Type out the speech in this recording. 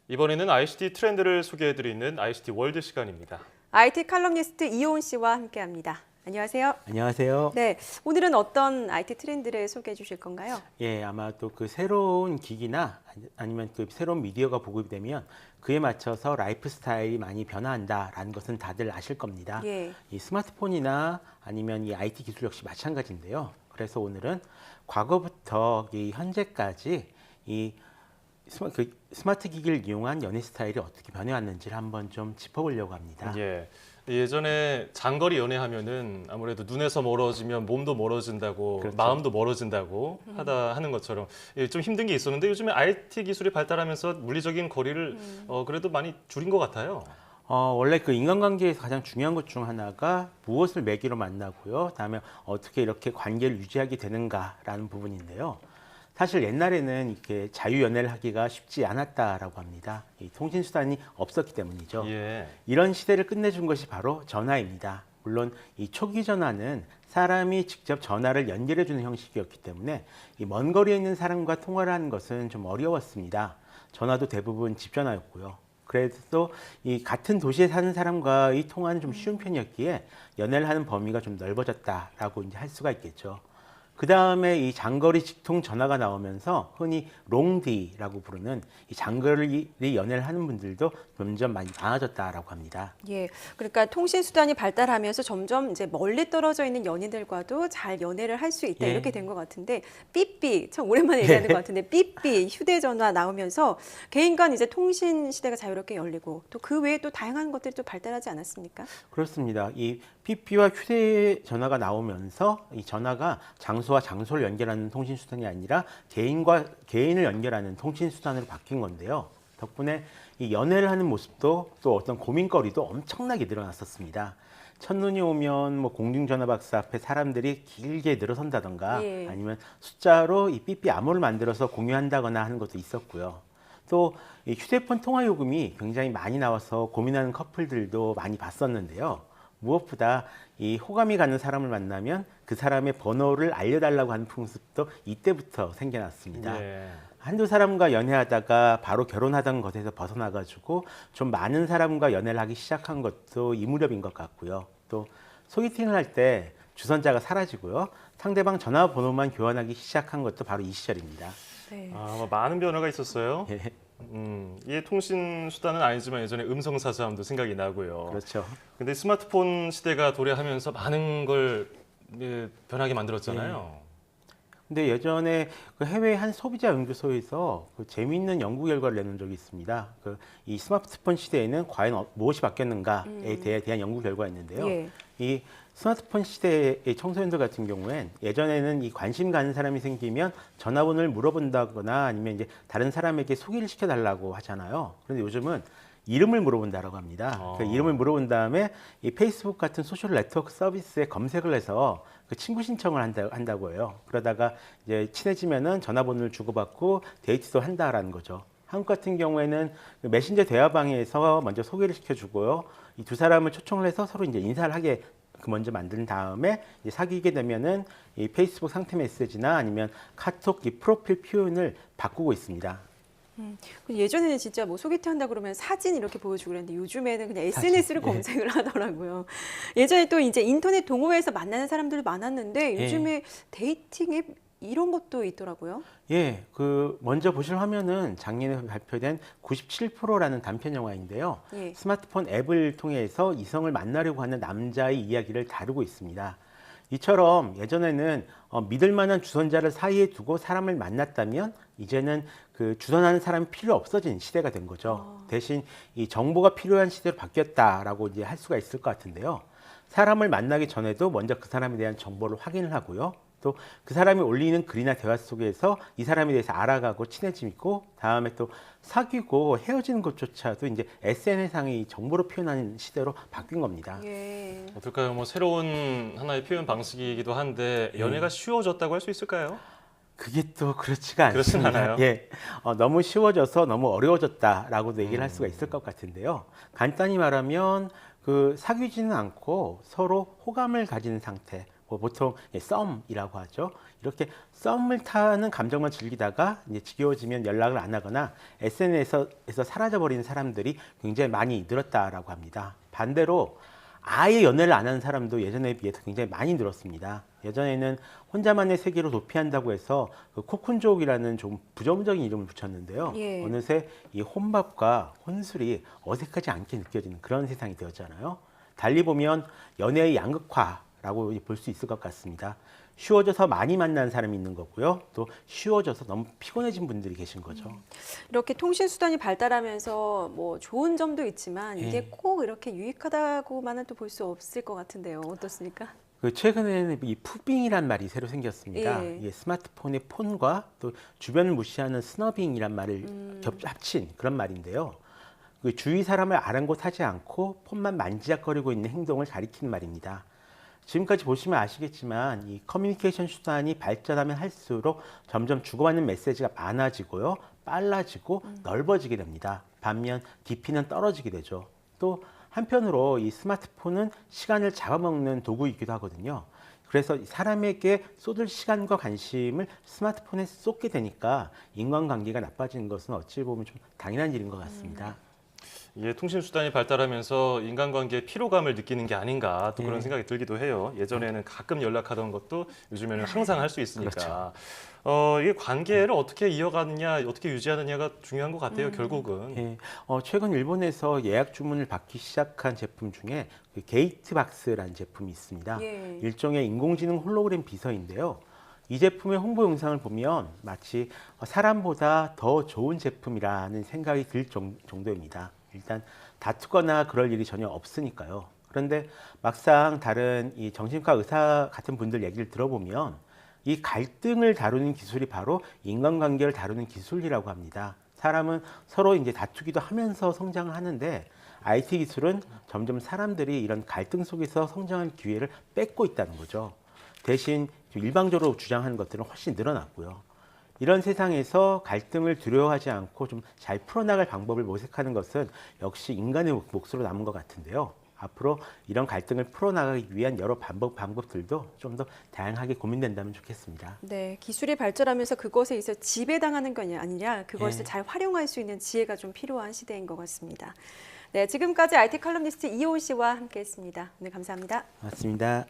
이번에는 ICT 트렌드를 소개해드리는 ICT 월드 시간입니다. IT 칼럼니스트 이호은 씨와 함께합니다. 안녕하세요. 안녕하세요. 네, 오늘은 어떤 IT 트렌드를 소개해 주실 건가요? 예, 아마 또 그 새로운 기기나 아니면 그 새로운 미디어가 보급이 되면 그에 맞춰서 라이프 스타일이 많이 변화한다라는 것은 다들 아실 겁니다. 예. 이 스마트폰이나 아니면 이 IT 기술 역시 마찬가지인데요. 그래서 오늘은 과거부터 이 현재까지 이 스마트 기기를 이용한 연애 스타일이 어떻게 변해왔는지를 한번 좀 짚어보려고 합니다. 예. 예전에 장거리 연애하면은 아무래도 눈에서 멀어지면 몸도 멀어진다고 그렇죠. 마음도 멀어진다고 하는 것처럼 좀 힘든 게 있었는데 요즘에 IT 기술이 발달하면서 물리적인 거리를 그래도 많이 줄인 것 같아요. 원래 그 인간관계에서 가장 중요한 것 중 하나가 무엇을 매개로 만나고요. 다음에 어떻게 이렇게 관계를 유지하게 되는가라는 부분인데요. 사실 옛날에는 이렇게 자유연애를 하기가 쉽지 않았다라고 합니다. 이 통신수단이 없었기 때문이죠. 예. 이런 시대를 끝내준 것이 바로 전화입니다. 물론 이 초기 전화는 사람이 직접 전화를 연결해주는 형식이었기 때문에 이 먼 거리에 있는 사람과 통화를 하는 것은 좀 어려웠습니다. 전화도 대부분 집 전화였고요. 그래서 이 같은 도시에 사는 사람과의 통화는 좀 쉬운 편이었기에 연애를 하는 범위가 좀 넓어졌다라고 이제 할 수가 있겠죠. 그 다음에 이 장거리 직통 전화가 나오면서 흔히 롱디라고 부르는 이 장거리 연애를 하는 분들도 점점 많이 많아졌다라고 합니다. 예, 그러니까 통신 수단이 발달하면서 점점 이제 멀리 떨어져 있는 연인들과도 잘 연애를 할 수 있다 예. 이렇게 된 것 같은데 삐삐 참 오랜만에 얘기하는 것 같은데 삐삐 휴대전화 나오면서 개인 간 이제 통신 시대가 자유롭게 열리고 또 그 외에 또 다양한 것들이 또 발달하지 않았습니까? 그렇습니다. 이 PP와 휴대전화가 나오면서 이 전화가 장소와 장소를 연결하는 통신수단이 아니라 개인과 개인을 연결하는 통신수단으로 바뀐 건데요. 덕분에 이 연애를 하는 모습도 또 어떤 고민거리도 엄청나게 늘어났었습니다. 첫눈이 오면 뭐 공중전화 박스 앞에 사람들이 길게 늘어선다던가 예. 아니면 숫자로 이 삐삐 암호를 만들어서 공유한다거나 하는 것도 있었고요. 또 이 휴대폰 통화 요금이 굉장히 많이 나와서 고민하는 커플들도 많이 봤었는데요. 무엇보다 이 호감이 가는 사람을 만나면 그 사람의 번호를 알려달라고 하는 풍습도 이때부터 생겨났습니다. 예. 한두 사람과 연애하다가 바로 결혼하던 것에서 벗어나가지고 좀 많은 사람과 연애를 하기 시작한 것도 이 무렵인 것 같고요. 또 소개팅을 할 때 주선자가 사라지고요. 상대방 전화번호만 교환하기 시작한 것도 바로 이 시절입니다. 네. 많은 변화가 있었어요. 예, 이게 통신 수단은 아니지만 예전에 음성 사서함도 생각이 나고요. 그렇죠. 근데 스마트폰 시대가 도래하면서 많은 걸 변하게 만들었잖아요. 근데 예전에 그 해외 한 소비자 연구소에서 그 재미있는 연구 결과를 내놓은 적이 있습니다. 이 스마트폰 시대에는 과연 무엇이 바뀌었는가에 대한 연구 결과였는데요. 예. 이 스마트폰 시대의 청소년들 같은 경우엔 예전에는 이 관심 가는 사람이 생기면 전화번호를 물어본다거나 아니면 이제 다른 사람에게 소개를 시켜달라고 하잖아요. 그런데 요즘은 이름을 물어본다라고 합니다. 그 이름을 물어본 다음에 이 페이스북 같은 소셜 네트워크 서비스에 검색을 해서 그 친구 신청을 한다고 해요. 그러다가 이제 친해지면은 전화번호를 주고받고 데이트도 한다라는 거죠. 한국 같은 경우에는 그 메신저 대화방에서 먼저 소개를 시켜주고요. 이 두 사람을 초청을 해서 서로 이제 인사를 하게 먼저 만든 다음에 이제 사귀게 되면은 이 페이스북 상태 메시지나 아니면 카톡 이 프로필 표현을 바꾸고 있습니다. 예전에는 진짜 뭐 소개팅 한다 그러면 사진 이렇게 보여주고 그랬는데 요즘에는 그냥 SNS를 사진, 예. 검색을 하더라고요. 예전에 또 이제 인터넷 동호회에서 만나는 사람들도 많았는데 예. 요즘에 데이팅 앱 이런 것도 있더라고요. 예, 먼저 보실 화면은 작년에 발표된 97%라는 단편 영화인데요. 예. 스마트폰 앱을 통해서 이성을 만나려고 하는 남자의 이야기를 다루고 있습니다. 이처럼 예전에는 믿을 만한 주선자를 사이에 두고 사람을 만났다면 이제는 그 주선하는 사람이 필요 없어진 시대가 된 거죠. 대신 이 정보가 필요한 시대로 바뀌었다라고 이제 할 수가 있을 것 같은데요. 사람을 만나기 전에도 먼저 그 사람에 대한 정보를 확인을 하고요. 또 그 사람이 올리는 글이나 대화 속에서 이 사람에 대해서 알아가고 친해지고 다음에 또 사귀고 헤어지는 것조차도 이제 SNS상의 정보로 표현하는 시대로 바뀐 겁니다. 예. 어떨까요? 뭐 새로운 하나의 표현 방식이기도 한데 연애가 쉬워졌다고 할 수 있을까요? 그게 또 그렇지가 그렇진 않습니다. 않아요. 예, 너무 쉬워져서 너무 어려워졌다라고도 얘기를 할 수가 있을 것 같은데요. 간단히 말하면 그 사귀지는 않고 서로 호감을 가지는 상태, 보통 썸이라고 하죠. 이렇게 썸을 타는 감정만 즐기다가 이제 지겨워지면 연락을 안 하거나 SNS에서 사라져버리는 사람들이 굉장히 많이 늘었다라고 합니다. 반대로 아예 연애를 안 하는 사람도 예전에 비해서 굉장히 많이 늘었습니다. 예전에는 혼자만의 세계로 도피한다고 해서 그 코쿤족이라는 좀 부정적인 이름을 붙였는데요. 예. 어느새 이 혼밥과 혼술이 어색하지 않게 느껴지는 그런 세상이 되었잖아요. 달리 보면 연애의 양극화라고 볼 수 있을 것 같습니다. 쉬워져서 많이 만나는 사람이 있는 거고요. 또 쉬워져서 너무 피곤해진 분들이 계신 거죠. 이렇게 통신 수단이 발달하면서 뭐 좋은 점도 있지만 이게 예. 꼭 이렇게 유익하다고만은 또 볼 수 없을 것 같은데요. 어떻습니까? 그 최근에는 이 푸빙이란 말이 새로 생겼습니다. 예. 이 스마트폰의 폰과 또 주변을 무시하는 스너빙이란 말을 합친 그런 말인데요. 그 주위 사람을 아랑곳하지 않고 폰만 만지작거리고 있는 행동을 가리키는 말입니다. 지금까지 보시면 아시겠지만 이 커뮤니케이션 수단이 발전하면 할수록 점점 주고받는 메시지가 많아지고요, 빨라지고 넓어지게 됩니다. 반면 깊이는 떨어지게 되죠. 또 한편으로 이 스마트폰은 시간을 잡아먹는 도구이기도 하거든요. 그래서 사람에게 쏟을 시간과 관심을 스마트폰에 쏟게 되니까 인간관계가 나빠지는 것은 어찌 보면 좀 당연한 일인 것 같습니다. 예, 통신 수단이 발달하면서 인간관계의 피로감을 느끼는 게 아닌가 또 그런 네. 생각이 들기도 해요. 예전에는 가끔 연락하던 것도 요즘에는 항상 할 수 있으니까. 그렇죠. 이게 관계를 어떻게 이어가느냐, 어떻게 유지하느냐가 중요한 것 같아요. 결국은. 예, 최근 일본에서 예약 주문을 받기 시작한 제품 중에 그 게이트박스라는 제품이 있습니다. 예. 일종의 인공지능 홀로그램 비서인데요. 이 제품의 홍보 영상을 보면 마치 사람보다 더 좋은 제품이라는 생각이 들 정도입니다. 일단 다투거나 그럴 일이 전혀 없으니까요. 그런데 막상 다른 이 정신과 의사 같은 분들 얘기를 들어보면 이 갈등을 다루는 기술이 바로 인간관계를 다루는 기술이라고 합니다. 사람은 서로 이제 다투기도 하면서 성장을 하는데 IT 기술은 점점 사람들이 이런 갈등 속에서 성장할 기회를 뺏고 있다는 거죠. 대신 일방적으로 주장하는 것들은 훨씬 늘어났고요. 이런 세상에서 갈등을 두려워하지 않고 좀 잘 풀어나갈 방법을 모색하는 것은 역시 인간의 몫으로 남은 것 같은데요. 앞으로 이런 갈등을 풀어나가기 위한 여러 방법들도 좀 더 다양하게 고민된다면 좋겠습니다. 네, 기술이 발전하면서 그것에 있어 지배당하는 게 아니라 그것을 예. 잘 활용할 수 있는 지혜가 좀 필요한 시대인 것 같습니다. 네, 지금까지 IT 칼럼니스트 이호은 씨와 함께했습니다. 오늘 감사합니다. 맞습니다.